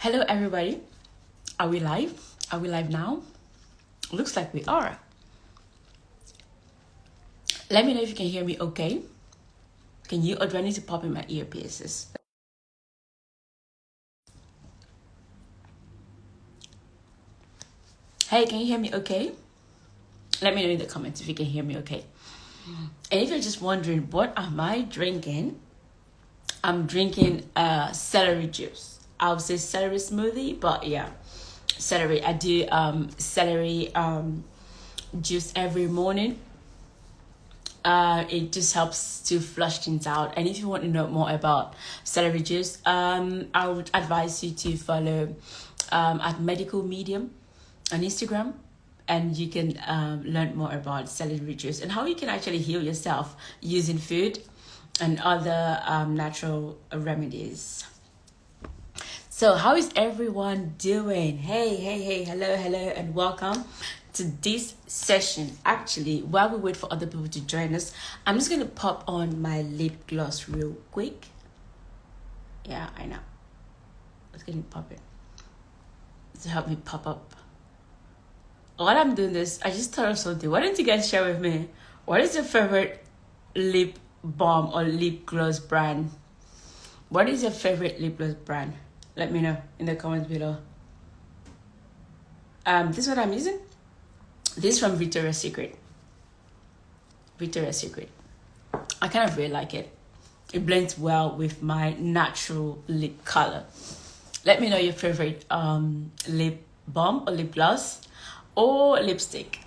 Hello, everybody. Are we live? Are we live now? Looks like we are. Let me know if you can hear me okay. Can you, or do I need to pop in my earpieces? Hey, can you hear me okay? Let me know in the comments if you can hear me okay. And if you're just wondering, what am I drinking? I'm drinking celery juice. I would say celery smoothie, but yeah, celery. I do celery juice every morning. It just helps to flush things out. And if you want to know more about celery juice, I would advise you to follow at Medical Medium on Instagram, and you can learn more about celery juice and how you can actually heal yourself using food and other natural remedies. So how is everyone doing? Hey, hello, and welcome to this session. Actually, while we wait for other people to join us, I'm just gonna pop on my lip gloss real quick. Yeah, I know. Let's get it popping to help me pop up. While I'm doing this, I just thought of something. Why don't you guys share with me? What is your favorite lip balm or lip gloss brand? What is your favorite lip gloss brand? Let me know in the comments below. This is what I'm using. This is from Victoria's Secret. Victoria's Secret. I kind of really like it. It blends well with my natural lip color. Let me know your favorite lip balm or lip gloss or lipstick.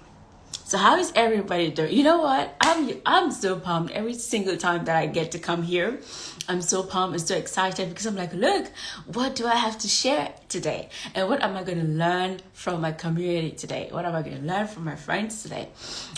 So how is everybody doing? You know what? I'm so pumped every single time that I get to come here. I'm so pumped and so excited because I'm like, look, what do I have to share today? And what am I going to learn from my community today? What am I going to learn from my friends today?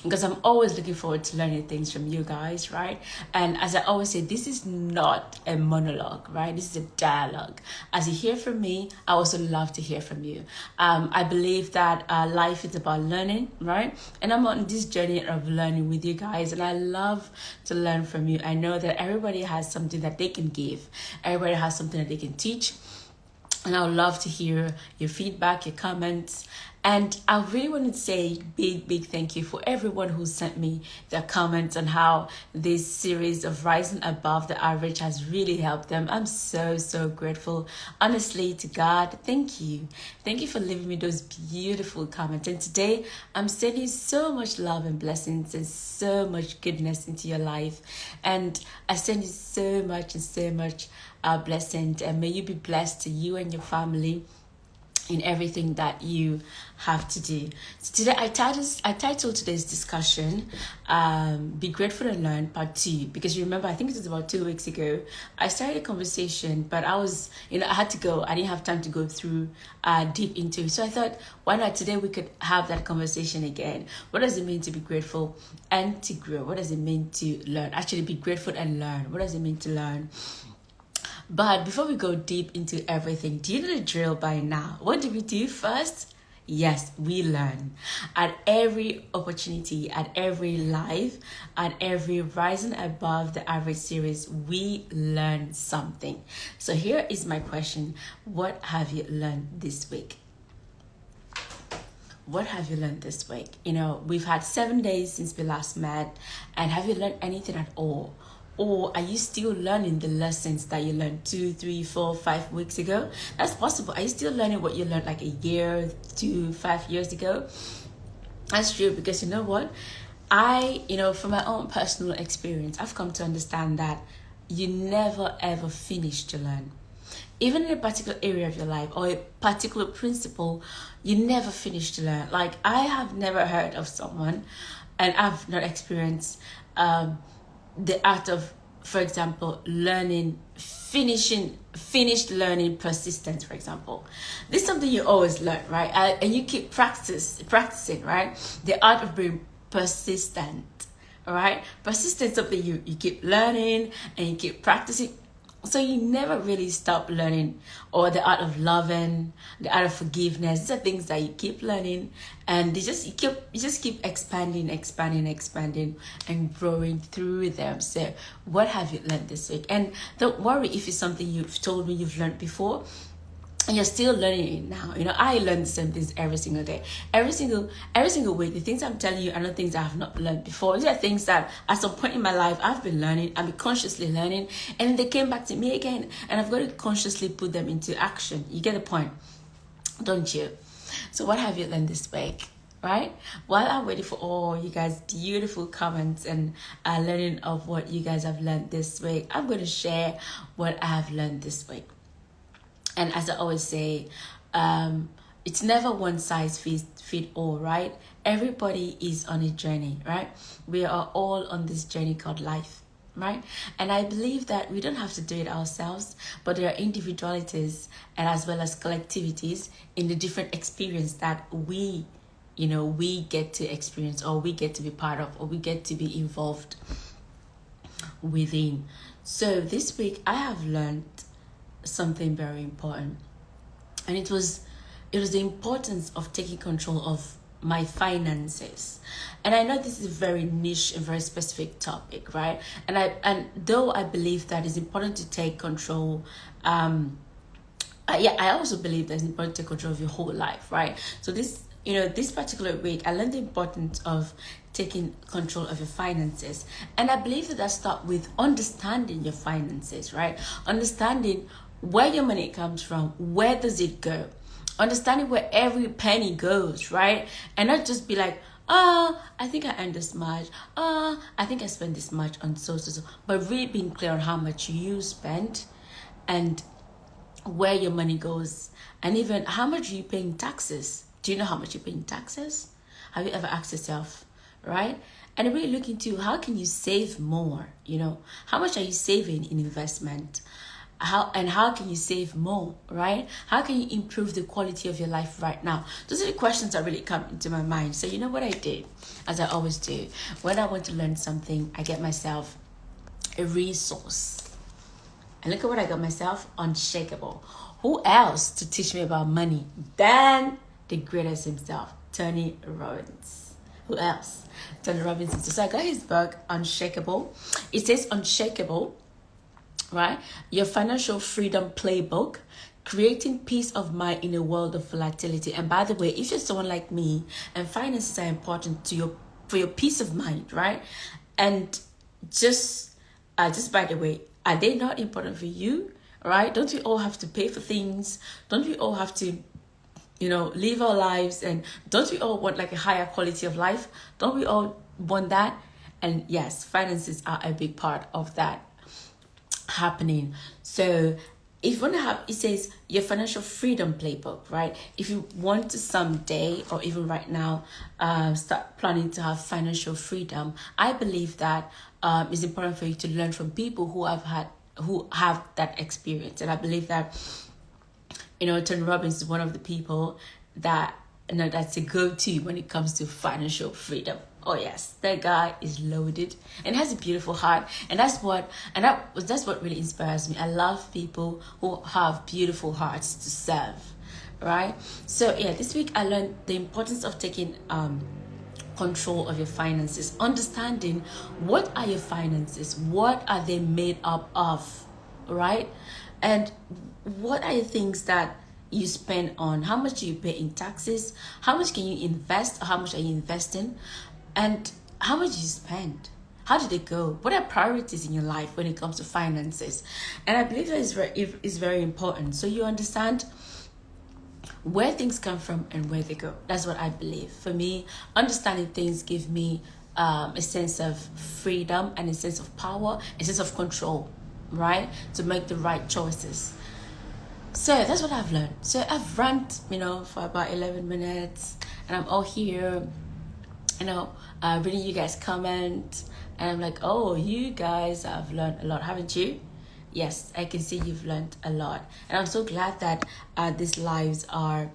Because I'm always looking forward to learning things from you guys, right? And as I always say, this is not a monologue, right? This is a dialogue. As you hear from me, I also love to hear from you. I believe that life is about learning, right? And I'm on this journey of learning with you guys, and I love to learn from you. I know that everybody has something that they can give. Everybody has something that they can teach. And I would love to hear your feedback, your comments. And I really want to say big thank you for everyone who sent me their comments on how this series of Rising Above the Average has really helped them. I'm so grateful. Honestly, to God, thank you. Thank you for leaving me those beautiful comments. And today, I'm sending so much love and blessings and so much goodness into your life. And I send you so much blessings. And may you be blessed, to you and your family, in everything that you have to do. So today I titled today's discussion Be Grateful and Learn Part 2, because remember, I think it was about 2 weeks ago I started a conversation, but I was, I had to go. I didn't have time to go through deep into it. So I thought, why not today we could have that conversation again. What does it mean to be grateful and to grow? What does it mean to learn? Actually, be grateful and learn. What does it mean to learn? But before we go deep into everything, do you know the drill by now? What do we do first? Yes, we learn. At every opportunity, at every live, at every Rising Above the Average series, we learn something. So here is my question. What have you learned this week? What have you learned this week? We've had 7 days since we last met, and have you learned anything at all? Or are you still learning the lessons that you learned 2, 3, 4, 5 weeks ago? That's possible. Are you still learning what you learned like a year, 2, 5 years ago? That's true, because you know what? From my own personal experience, I've come to understand that you never ever finish to learn. Even in a particular area of your life or a particular principle, you never finish to learn. Like, I have never heard of someone, and I've not experienced the art of, for example, finished learning persistence, for example. This is something you always learn, right? And you keep practicing, right? The art of being persistent, all right? Persistence is something you keep learning and you keep practicing. So you never really stop learning. Or the art of loving, the art of forgiveness. These are things that you keep learning, and you just keep expanding and growing through them. So what have you learned this week? And don't worry if it's something you've told me you've learned before. and you're still learning it now. I learn the same things every single day, every single week. The things I'm telling you are not things I have not learned before. These are things that at some point in my life I've been learning, I've been consciously learning, and they came back to me again, and I've got to consciously put them into action. You get the point, don't you? So what have you learned this week? Right? While I'm waiting for all you guys' beautiful comments and learning of what you guys have learned this week, I'm going to share what I have learned this week. And as I always say, it's never one size fit all, right? Everybody is on a journey, right? We are all on this journey called life, right? And I believe that we don't have to do it ourselves, but there are individualities and as well as collectivities in the different experience that we get to experience, or we get to be part of, or we get to be involved within. So this week I have learned something very important, and it was the importance of taking control of my finances. And I know this is a very niche and very specific topic, right? And though I believe that it's important to take control, I also believe that it's important to take control of your whole life, right? So this particular week, I learned the importance of taking control of your finances. And I believe that starts with understanding your finances, right? Understanding where your money comes from, where does it go? Understanding where every penny goes, right? And not just be like, I think I earned this much. I think I spent this much on so. But really being clear on how much you spend and where your money goes. And even how much are you paying taxes? Do you know how much you're paying taxes? Have you ever asked yourself, right? And really look into how can you save more? How much are you saving in investment? How can you save more, right? How can you improve the quality of your life right now? Those are the questions that really come into my mind. So you know what I did, as I always do, when I want to learn something, I get myself a resource. And look at what I got myself, Unshakable. Who else to teach me about money than the greatest himself, Tony Robbins? Who else? Tony Robbins. So I got his book, Unshakable. It says Unshakable, right? Your financial freedom playbook, creating peace of mind in a world of volatility. And by the way, if you're someone like me and finances are important to for your peace of mind, right? And just by the way, are they not important for you, right? Don't we all have to pay for things? Don't we all have to live our lives? And don't we all want like a higher quality of life? Don't we all want that? And yes, finances are a big part of that happening. So if you want to have, it says your financial freedom playbook, right? If you want to someday or even right now start planning to have financial freedom, I believe that it's important for you to learn from people who have that experience. And I believe that Tony Robbins is one of the people that that's a go-to when it comes to financial freedom. Oh yes, that guy is loaded and has a beautiful heart, and that's what really inspires me. I love people who have beautiful hearts to serve, right? So yeah, this week I learned the importance of taking control of your finances, understanding what are your finances, what are they made up of, right? And what are the things that you spend on? How much do you pay in taxes? How much can you invest? Or how much are you investing? And how much do you spend? How did it go? What are priorities in your life when it comes to finances? And I believe that is very important. So you understand where things come from and where they go. That's what I believe. For me, understanding things give me a sense of freedom and a sense of power, a sense of control, right? To make the right choices. So that's what I've learned. So I've ranted, for about 11 minutes, and I'm all here, reading you guys' comments, and I'm like, oh, you guys have learned a lot, haven't you? Yes, I can see you've learned a lot, and I'm so glad that these lives are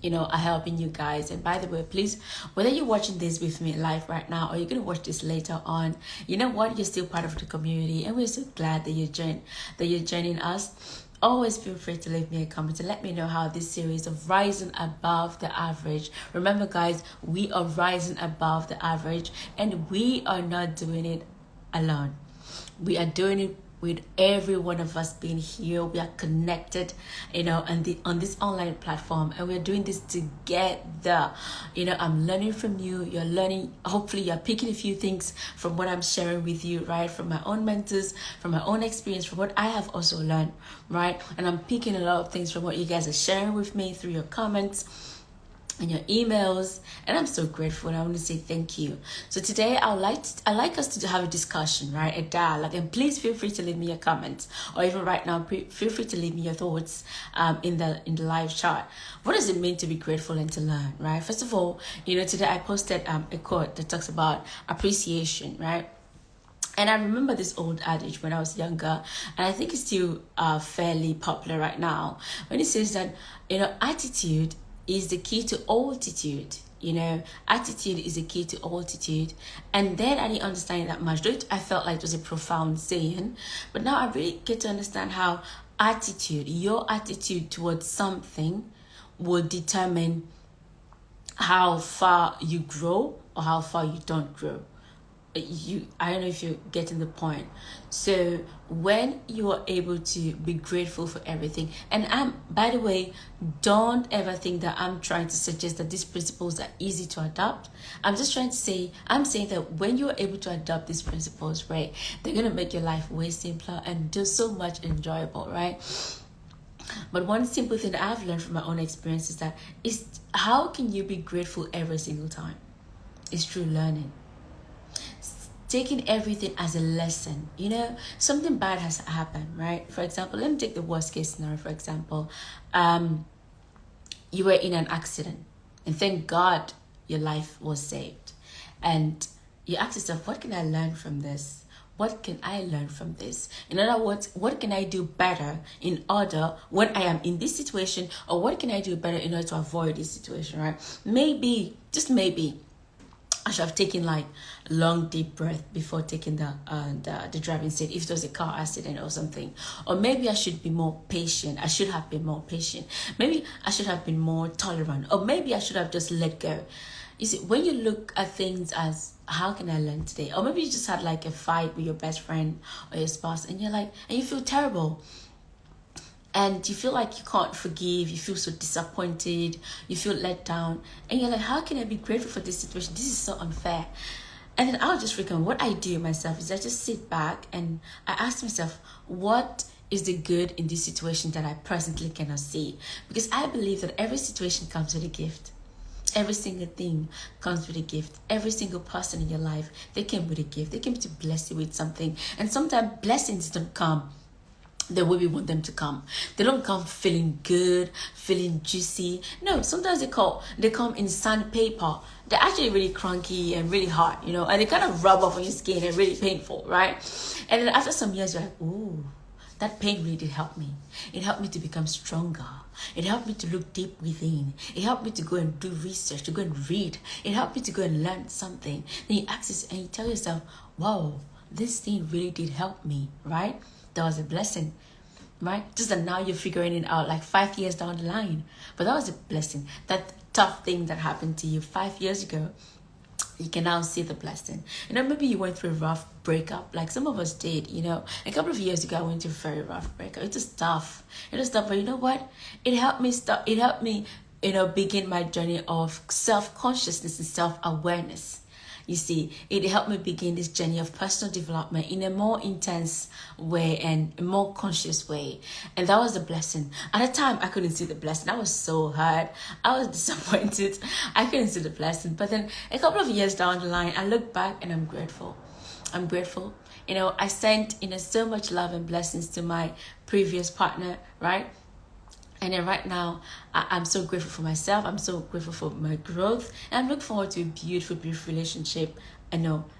helping you guys. And by the way, please, whether you're watching this with me live right now or you're going to watch this later on, you know what, you're still part of the community, and we're so glad that you're joining us. Always feel free to leave me a comment and let me know how this series of rising above the average. Remember guys, we are rising above the average, and we are not doing it alone. We are doing it with every one of us being here. We are connected, and on this online platform, and we're doing this together. I'm learning from you, you're learning. Hopefully you're picking a few things from what I'm sharing with you, right? From my own mentors, from my own experience, from what I have also learned, right? And I'm picking a lot of things from what you guys are sharing with me through your comments and your emails, and I'm so grateful, and I want to say thank you. So today I like us to have a discussion, right? A dialogue, and please feel free to leave me your comments, or even right now feel free to leave me your thoughts in the live chat. What does it mean to be grateful and to learn, right? First of all, today I posted a quote that talks about appreciation, right? And I remember this old adage when I was younger, and I think it's still fairly popular right now, when it says that attitude is the key to altitude. Attitude is the key to altitude. And then I didn't understand it that much. Though I felt like it was a profound saying, but now I really get to understand how your attitude towards something will determine how far you grow or how far you don't grow. I don't know if you're getting the point. So when you are able to be grateful for everything, and by the way, don't ever think that I'm trying to suggest that these principles are easy to adopt. I'm saying that when you're able to adopt these principles, right, they're going to make your life way simpler and just so much enjoyable, right? But one simple thing that I've learned from my own experience is how can you be grateful every single time? It's through learning. Taking everything as a lesson. Something bad has happened, right? For example, let me take the worst case scenario. For example, you were in an accident, and thank God your life was saved. And you ask yourself, what can I learn from this? What can I learn from this? In other words, what can I do better in order when I am in this situation, or what can I do better in order to avoid this situation, right? Maybe, just maybe, I should have taken like a long deep breath before taking the driving seat if it was a car accident or something. Or maybe I should be more patient. I should have been more patient. Maybe I should have been more tolerant. Or maybe I should have just let go. You see, when you look at things as how can I learn today? Or maybe you just had like a fight with your best friend or your spouse, and you feel terrible. And you feel like you can't forgive, you feel so disappointed, you feel let down, and you're like, how can I be grateful for this situation? This is so unfair. And then I'll just reckon what I do myself is I just sit back and I ask myself, what is the good in this situation that I presently cannot see? Because I believe that every situation comes with a gift. Every single thing comes with a gift. Every single person in your life, they came with a gift. They came to bless you with something. And sometimes blessings don't come the way we want them to come. They don't come feeling good, feeling juicy. No, sometimes they come in sandpaper. They're actually really cranky and really hard, and they kind of rub off on your skin and really painful, right? And then after some years, you're like, ooh, that pain really did help me. It helped me to become stronger. It helped me to look deep within. It helped me to go and do research, to go and read. It helped me to go and learn something. Then you access and you tell yourself, wow, this thing really did help me, right? That was a blessing, right? Just that now you're figuring it out like 5 years down the line. But that was a blessing. That tough thing that happened to you 5 years ago, you can now see the blessing. Maybe you went through a rough breakup, like some of us did, A couple of years ago, I went through a very rough breakup. It was tough. But you know what? It helped me, begin my journey of self-consciousness and self-awareness. You see, it helped me begin this journey of personal development in a more intense way and a more conscious way. And that was the blessing. At the time, I couldn't see the blessing. I was so hurt. I was disappointed. I couldn't see the blessing. But then a couple of years down the line, I look back and I'm grateful. I'm grateful. I sent, so much love and blessings to my previous partner, right? And then right now, I'm so grateful for myself. I'm so grateful for my growth. And I'm looking forward to a beautiful, beautiful relationship,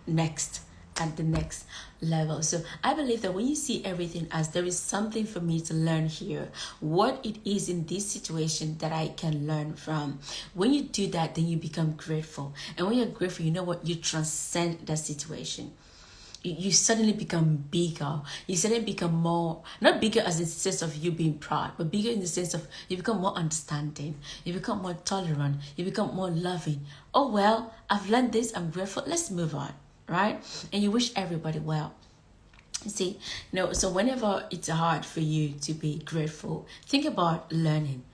next, at the next level. So I believe that when you see everything as there is something for me to learn here, what it is in this situation that I can learn from, when you do that, then you become grateful. And when you're grateful, you know what? You transcend that situation. You suddenly become bigger. You suddenly become more, not bigger as in the sense of you being proud, but bigger in the sense of you become more understanding. You become more tolerant. You become more loving. Oh, well, I've learned this. I'm grateful. Let's move on, right? And you wish everybody well. See, so whenever it's hard for you to be grateful, think about learning.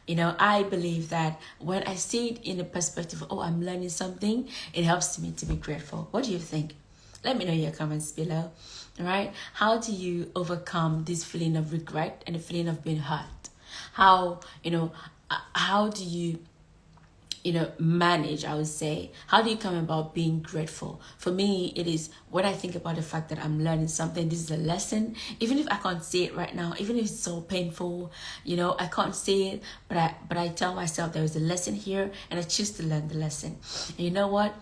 I believe that when I see it in the perspective, oh, I'm learning something, it helps me to be grateful. What do you think? Let me know in your comments below. All right? How do you overcome this feeling of regret and the feeling of being hurt? How do you manage, I would say, how do you come about being grateful? For me, it is when I think about the fact that I'm learning something, this is a lesson, even if I can't see it right now, even if it's so painful, I can't see it, but I tell myself there is a lesson here, and I choose to learn the lesson. And you know what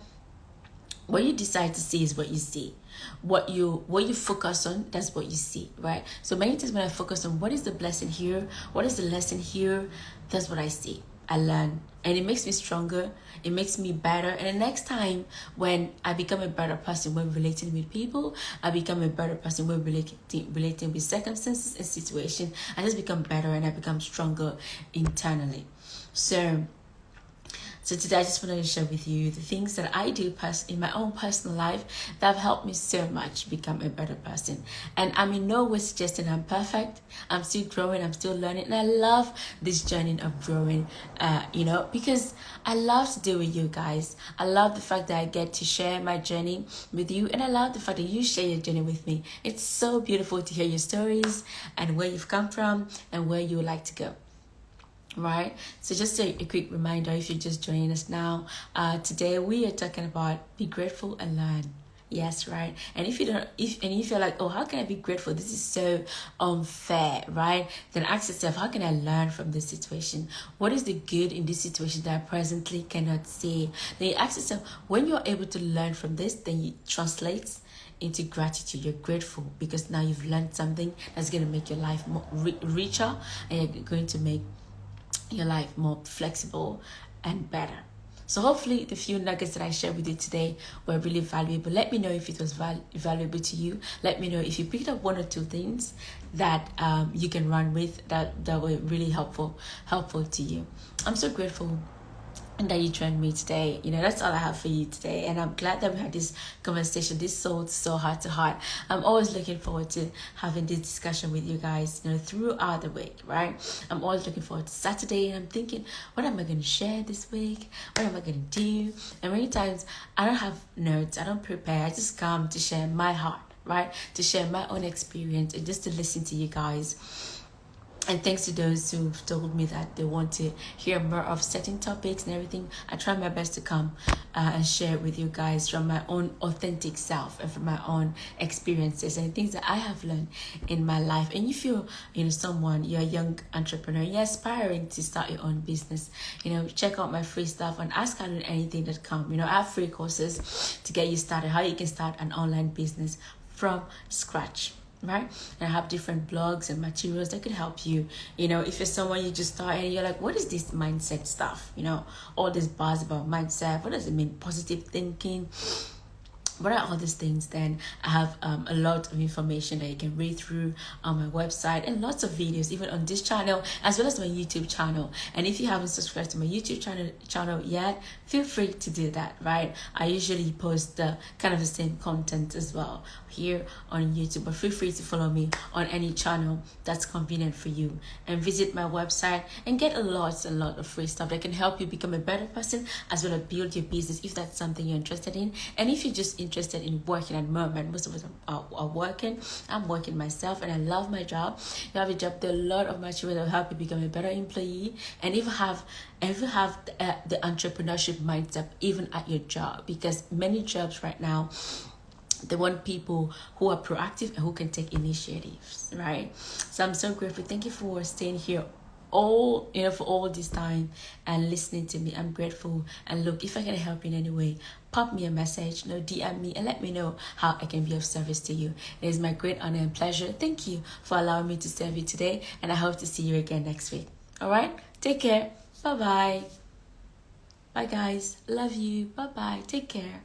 you decide to see is what you see. What you focus on, that's what you see, right? So many times when I focus on what is the blessing here, what is the lesson here, that's what I see. I learn, and it makes me stronger, it makes me better. And the next time when I become a better person when relating with people, I become a better person when relating with circumstances and situations, I just become better and I become stronger internally. So today I just wanted to share with you the things that I do in my own personal life that have helped me so much become a better person. And I'm in no way suggesting I'm perfect. I'm still growing, I'm still learning. And I love this journey of growing, because I love to do with you guys. I love the fact that I get to share my journey with you. And I love the fact that you share your journey with me. It's so beautiful to hear your stories and where you've come from and where you would like to go. Right, so just a quick reminder, if you're just joining us now, today we are talking about be grateful and learn. Yes, right. And if you're like, oh, how can I be grateful, this is so unfair, right? Then ask yourself, how can I learn from this situation? What is the good in this situation that I presently cannot see? Then you ask yourself, when you're able to learn from this, then you translate into gratitude. You're grateful because now you've learned something that's going to make your life more richer, and you're going to make your life more flexible and better. So hopefully the few nuggets that I shared with you today were really valuable. Let me know if it was valuable to you. Let me know if you picked up one or two things that you can run with that were really helpful to you. I'm so grateful and that you joined me today. That's all I have for you today, and I'm glad that we had this conversation, this soul to soul, heart to heart. I'm always looking forward to having this discussion with you guys, throughout the week, right? I'm always looking forward to Saturday, and I'm thinking, what am I going to share this week? What am I going to do? And many times I don't have notes, I don't prepare, I just come to share my heart, right? To share my own experience and just to listen to you guys. And thanks to those who've told me that they want to hear more of certain topics and everything. I try my best to come and share with you guys from my own authentic self and from my own experiences and things that I have learned in my life. And if you're, you're a young entrepreneur, you're aspiring to start your own business, check out my free stuff on Ask I Learn Anything.com. I have free courses to get you started, how you can start an online business from scratch. Right, and I have different blogs and materials that could help you. If you're someone you just start and you're like, what is this mindset stuff? All this buzz about mindset, what does it mean? Positive thinking, what are all these things? Then I have a lot of information that you can read through on my website, and lots of videos even on this channel as well as my YouTube channel. And if you haven't subscribed to my YouTube channel yet, feel free to do that, right? I usually post the kind of the same content as well here on YouTube, but feel free to follow me on any channel that's convenient for you, and visit my website and get a lot of free stuff that can help you become a better person as well as build your business if that's something you're interested in. And if you're just interested in working at the moment, most of us are working. I'm working myself and I love my job. You have a job, there are a lot of material that will help you become a better employee, and if you have the entrepreneurship mindset even at your job, because many jobs right now, they want people who are proactive and who can take initiatives, right? So I'm so grateful. Thank you for staying here for all this time and listening to me. I'm grateful. And look, if I can help you in any way, pop me a message, DM me and let me know how I can be of service to you. It is my great honor and pleasure. Thank you for allowing me to serve you today, and I hope to see you again next week. All right, take care. Bye guys, love you. Bye. Take care.